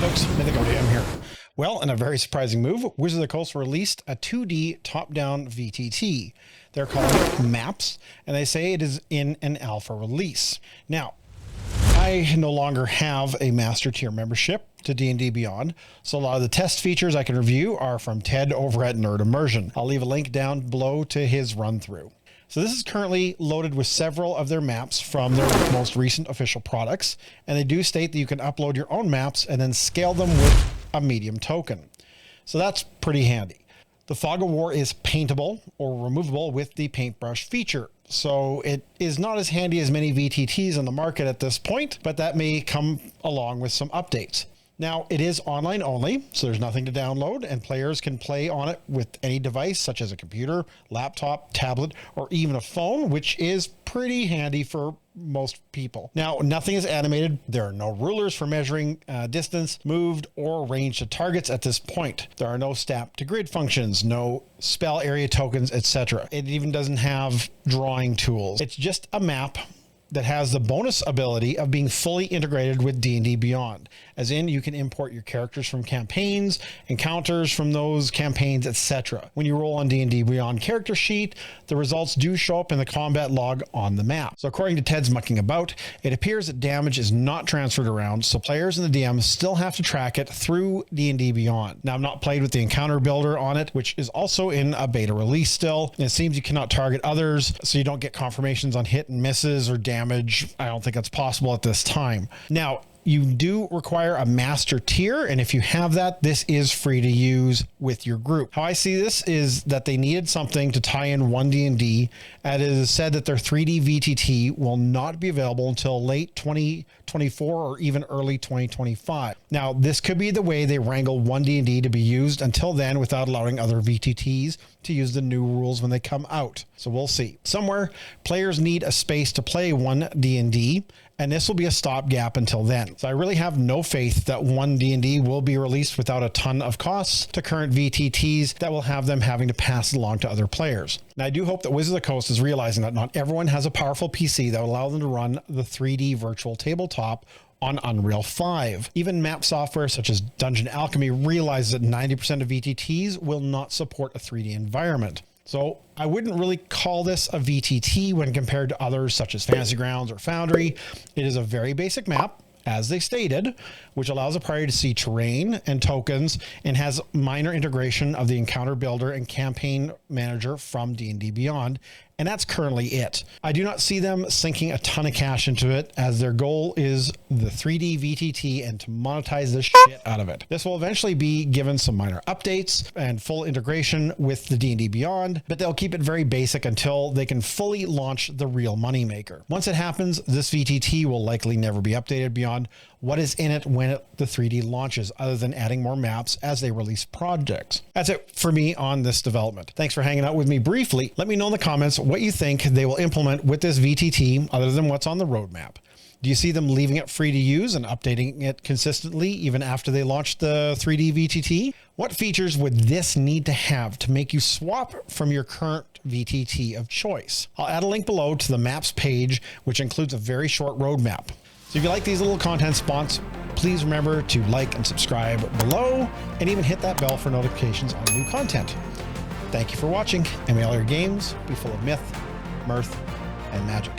Folks, Mythic ODM here. Well, in a very surprising move, Wizards of the Coast released a 2D top-down VTT. They're calling it Maps, and they say it is in an alpha release. Now, I no longer have a master tier membership to D&D Beyond, so a lot of the test features I can review are from Ted over at Nerd Immersion. I'll leave a link down below to his run-through. So this is currently loaded with several of their maps from their most recent official products, and they do state that you can upload your own maps and then scale them with a medium token. So that's pretty handy. The Fog of War is paintable or removable with the paintbrush feature. So it is not as handy as many VTTs on the market at this point, but that may come along with some updates. Now, it is online only, so there's nothing to download, and players can play on it with any device, such as a computer, laptop, tablet, or even a phone, which is pretty handy for most people. Now, nothing is animated. There are no rulers for measuring distance, moved, or range to targets at this point. There are no snap to grid functions, no spell area tokens, etc. It even doesn't have drawing tools. It's just a map that has the bonus ability of being fully integrated with D&D Beyond, as in you can import your characters from campaigns, encounters from those campaigns, etc. When you roll on D&D Beyond character sheet, the results do show up in the combat log on the map. So according to Ted's Mucking About, it appears that damage is not transferred around, so players and the DM still have to track it through D&D Beyond. Now, I've not played with the encounter builder on it, which is also in a beta release still. And it seems you cannot target others, so you don't get confirmations on hit and misses or damage. I don't think that's possible at this time. Now, you do require a master tier, and if you have that, this is free to use with your group. How I see this is that they needed something to tie in one D&D, and it is said that their 3D VTT will not be available until late 2024 or even early 2025. Now, this could be the way they wrangle one D&D to be used until then without allowing other VTTs to use the new rules when they come out. So we'll see. Somewhere, players need a space to play one D&D, and this will be a stopgap until then. So I really have no faith that one D&D will be released without a ton of costs to current VTTs that will have them having to pass it along to other players. Now, I do hope that Wizards of the Coast is realizing that not everyone has a powerful PC that will allow them to run the 3D virtual tabletop on Unreal 5. Even map software such as Dungeon Alchemy realizes that 90% of VTTs will not support a 3D environment. So I wouldn't really call this a VTT when compared to others such as Fantasy Grounds or Foundry. It is a very basic map, as they stated, which allows a player to see terrain and tokens and has minor integration of the encounter builder and campaign manager from D&D Beyond. And that's currently it. I do not see them sinking a ton of cash into it, as their goal is the 3D VTT and to monetize the shit out of it. This will eventually be given some minor updates and full integration with the D&D Beyond, but they'll keep it very basic until they can fully launch the real moneymaker. Once it happens, this VTT will likely never be updated beyond what is in it when the 3D launches, other than adding more maps as they release projects. That's it for me on this development. Thanks for hanging out with me briefly. Let me know in the comments what you think they will implement with this VTT other than what's on the roadmap. Do you see them leaving it free to use and updating it consistently even after they launch the 3D VTT? What features would this need to have to make you swap from your current VTT of choice? I'll add a link below to the maps page, which includes a very short roadmap. So if you like these little content spots, please remember to like and subscribe below, and even hit that bell for notifications on new content. Thank you for watching, and may all your games be full of myth, mirth, and magic.